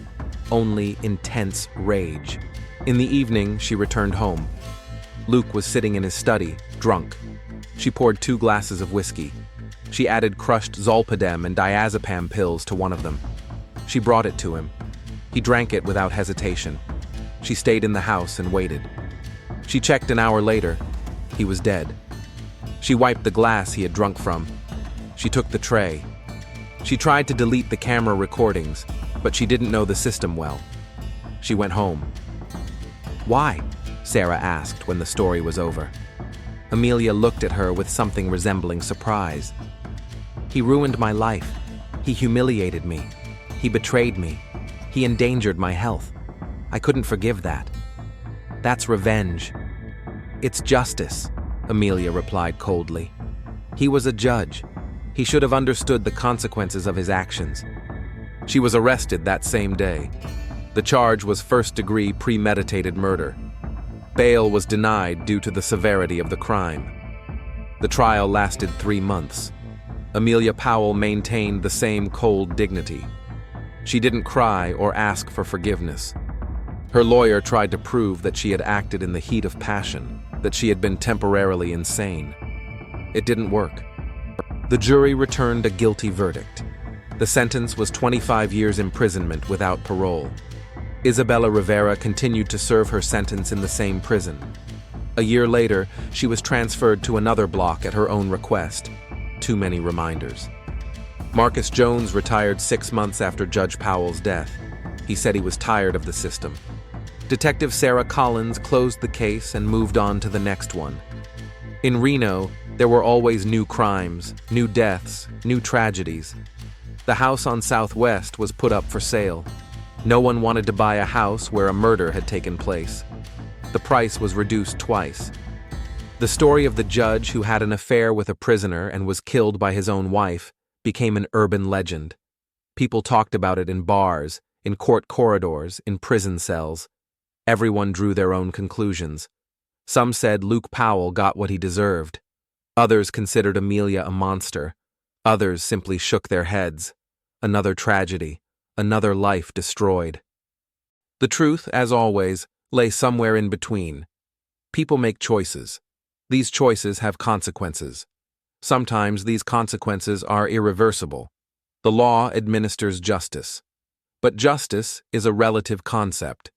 Speaker 1: only intense rage. In the evening, she returned home. Luke was sitting in his study, drunk. She poured 2 glasses of whiskey. She added crushed zolpidem and diazepam pills to one of them. She brought it to him. He drank it without hesitation. She stayed in the house and waited. She checked an hour later. He was dead. She wiped the glass he had drunk from. She took the tray. She tried to delete the camera recordings, but she didn't know the system well. She went home. "Why?" Sarah asked when the story was over. Amelia looked at her with something resembling surprise. "He ruined my life. He humiliated me. He betrayed me. He endangered my health. I couldn't forgive that. That's revenge." "It's justice," Amelia replied coldly. "He was a judge. He should have understood the consequences of his actions." She was arrested that same day. The charge was first-degree premeditated murder. Bail was denied due to the severity of the crime. The trial lasted 3 months. Amelia Powell maintained the same cold dignity. She didn't cry or ask for forgiveness. Her lawyer tried to prove that she had acted in the heat of passion, that she had been temporarily insane. It didn't work. The jury returned a guilty verdict. The sentence was 25 years imprisonment without parole. Isabella Rivera continued to serve her sentence in the same prison. A year later, she was transferred to another block at her own request. Too many reminders. Marcus Jones retired 6 months after Judge Powell's death. He said he was tired of the system. Detective Sarah Collins closed the case and moved on to the next one. In Reno, there were always new crimes, new deaths, new tragedies. The house on Southwest was put up for sale. No one wanted to buy a house where a murder had taken place. The price was reduced twice. The story of the judge who had an affair with a prisoner and was killed by his own wife became an urban legend. People talked about it in bars, in court corridors, in prison cells. Everyone drew their own conclusions. Some said Luke Powell got what he deserved. Others considered Amelia a monster. Others simply shook their heads. Another tragedy, another life destroyed. The truth, as always, lay somewhere in between. People make choices. These choices have consequences. Sometimes these consequences are irreversible. The law administers justice. But justice is a relative concept.